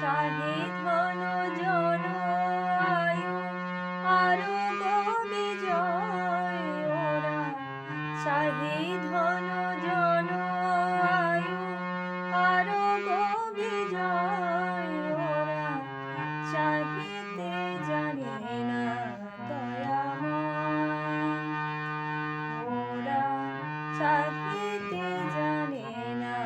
চাহে ধন জন আয়ু আরো গো বিজয় ওরা চাহে ধন জন আয়ু আরো গো বিজয় ওরা চাহিতে জানে না দয়াময় ওরা চাহিতে জানে না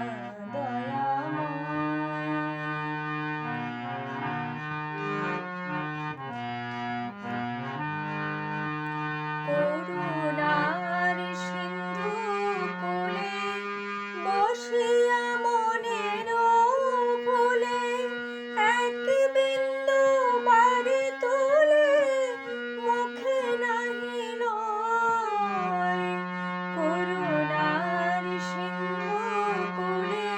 করুণার সিন্ধু কোলে বসিয়া মনের ফুলে এক বিন্দু বাড়ি তোলে মুখে নাহি লয় করুণার সিন্ধু কোলে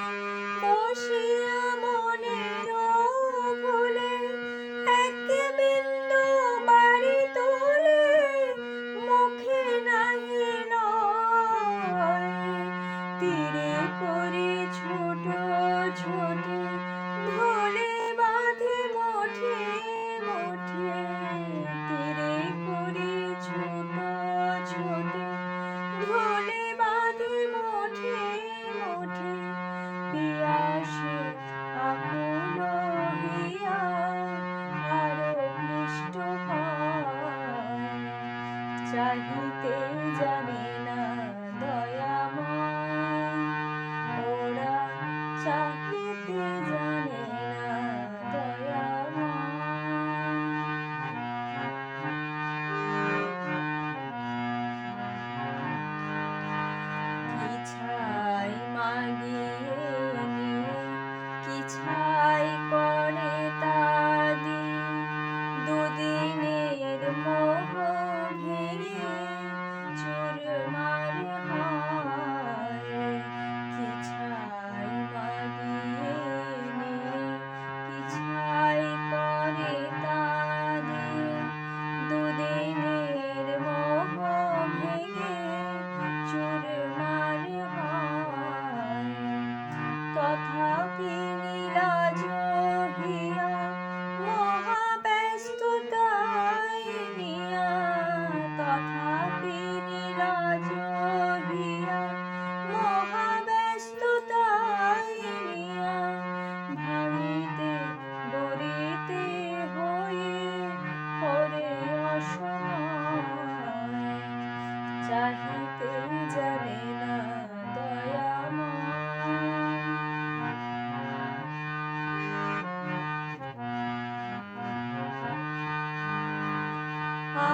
বসিয়া মনের ফুলে এক বিন্দু বাড়ি তোলে মুখে নাহি লয় তীরে করি ছোট ছোট ধলে বাঁধে মুঠে মুঠে তীরে করি ছোট ছোট ধলে বাঁধে মুঠে মুঠে পিয়াসে আকুল হইয়া আরো ক্লিষ্ট হয় চাহিতে জানে না দয়াময় ওরা চাহিতে জানে না কি ছাই মাগিয়ে নিয়ে কি ছাই করে তাদি দুদিনের মোহ ভেঙে চুরমার হয় কি ছাই মাগিয়ে নিয়ে কি ছাই করে তাদি দুদিনের মোহ ভেঙে চুরমার হয় তথাপি নীলাজ হিয়া মহাব্যস্ততায় নিয়া তথাপি নীলাজ হিয়া মহাব্যস্ততায় নিয়া ভাঙিতে গড়িতে হয়ে পরে অসময় চাহিতে জানে না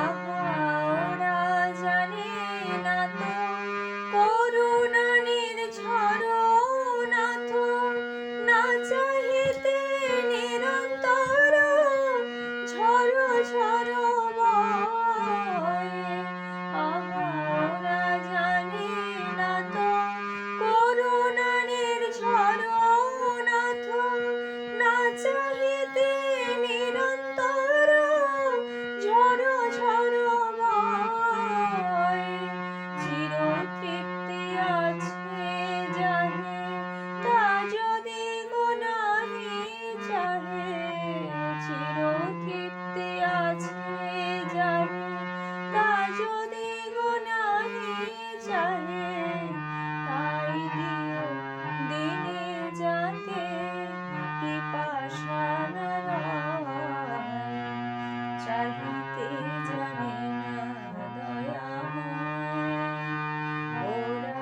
ওরা জানে না তো করুণা নির্ঝর নাথ না চাহিতে নিরন্তর ঝড় ঝড় বয় ওরা জানে না তো করুণা নির্ঝর নাথ না চাহিতে নিরন্তর ঝড় ঝড় বয় চির তৃপ্তি আছে জাহে তা যদি গুনাহি চাহে চির তৃপ্তি আছে জাহে তা যদি গুনাহি চাহে তাই দিও দিনে যাতে পিপাসা না রয় চাহিতে জানে না দয়াময় ওরা